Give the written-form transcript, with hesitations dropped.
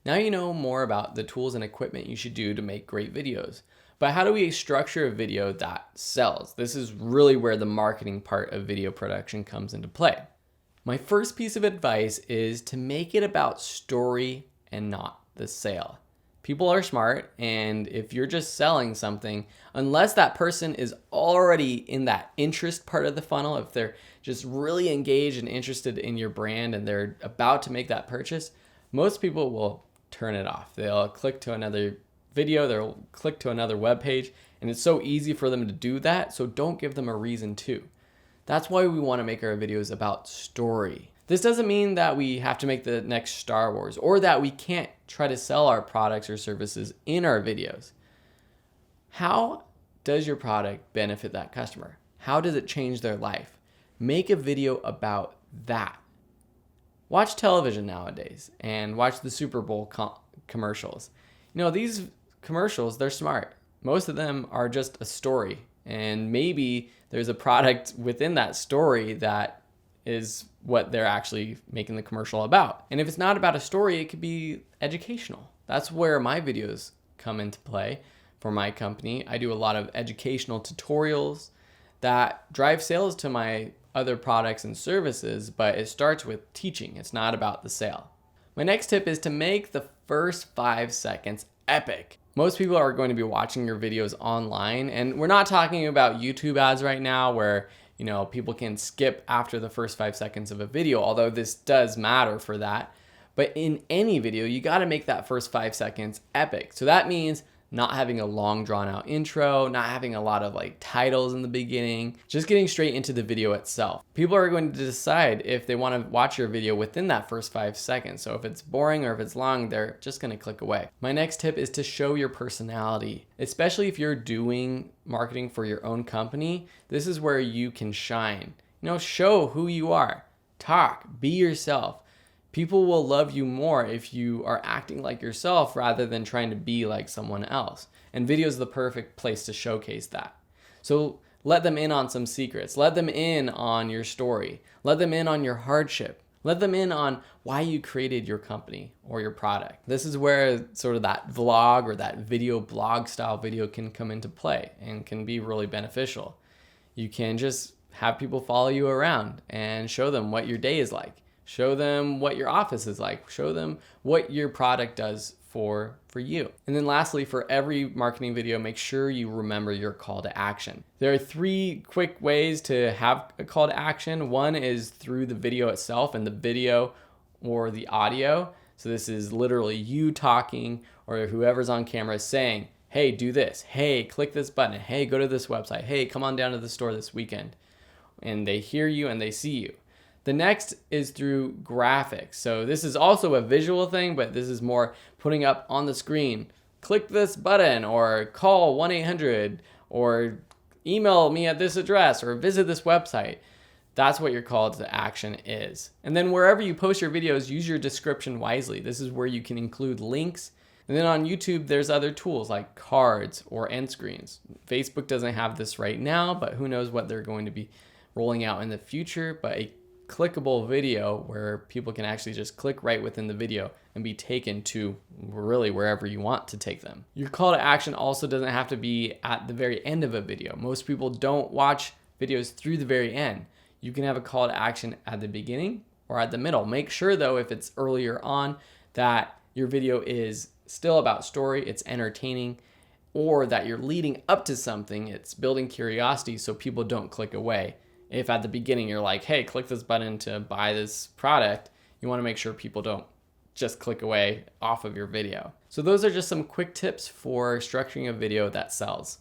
Now you know more about the tools and equipment you should do to make great videos. But how do we structure a video that sells? This is really where the marketing part of video production comes into play. My first piece of advice is to make it about story and not the sale. People are smart, and if you're just selling something, unless that person is already in that interest part of the funnel, if they're just really engaged and interested in your brand and they're about to make that purchase, most people will turn it off. They'll click to another video, they'll click to another web page, and it's so easy for them to do that, so don't give them a reason to. That's why we want to make our videos about story. This doesn't mean that we have to make the next Star Wars or that we can't try to sell our products or services in our videos. How does your product benefit that customer? How does it change their life? Make a video about that. Watch television nowadays and watch the Super Bowl commercials. You know, these commercials, they're smart. Most of them are just a story, and maybe there's a product within that story that is what they're actually making the commercial about. And if it's not about a story, it could be educational. That's where my videos come into play for my company. I do a lot of educational tutorials that drive sales to my other products and services, but it starts with teaching. It's not about the sale. My next tip is to make the first 5 seconds epic. Most people are going to be watching your videos online, and we're not talking about YouTube ads right now where people can skip after the first 5 seconds of a video, although this does matter for that. But in any video, you got to make that first 5 seconds epic. So that means not having a long drawn out intro, not having a lot of titles in the beginning, just getting straight into the video itself. People are going to decide if they want to watch your video within that first 5 seconds. So if it's boring or if it's long, they're just going to click away. My next tip is to show your personality, especially if you're doing marketing for your own company. This is where you can shine. Show who you are, talk, be yourself. People will love you more if you are acting like yourself rather than trying to be like someone else. And video is the perfect place to showcase that. So let them in on some secrets. Let them in on your story. Let them in on your hardship. Let them in on why you created your company or your product. This is where sort of that vlog or that video blog style video can come into play and can be really beneficial. You can just have people follow you around and show them what your day is like. Show them what your office is like. Show them what your product does for you. And then lastly, for every marketing video, make sure you remember your call to action. There are 3 quick ways to have a call to action. One is through the video itself and the video or the audio. So this is literally you talking or whoever's on camera saying, hey, do this. Hey, click this button. Hey, go to this website. Hey, come on down to the store this weekend. And they hear you and they see you. The next is through graphics. So this is also a visual thing, but this is more putting up on the screen, click this button or call 1-800 or email me at this address or visit this website. That's what your call to action is. And then wherever you post your videos, use your description wisely. This is where you can include links. And then on YouTube, there's other tools like cards or end screens. Facebook doesn't have this right now, but who knows what they're going to be rolling out in the future. But a clickable video where people can actually just click right within the video and be taken to really wherever you want to take them. Your call to action also doesn't have to be at the very end of a video. Most people don't watch videos through the very end. You can have a call to action at the beginning or at the middle. Make sure though, if it's earlier on, that your video is still about story, it's entertaining, or that you're leading up to something, it's building curiosity so people don't click away. If at the beginning you're like, hey, click this button to buy this product, you want to make sure people don't just click away off of your video. So those are just some quick tips for structuring a video that sells.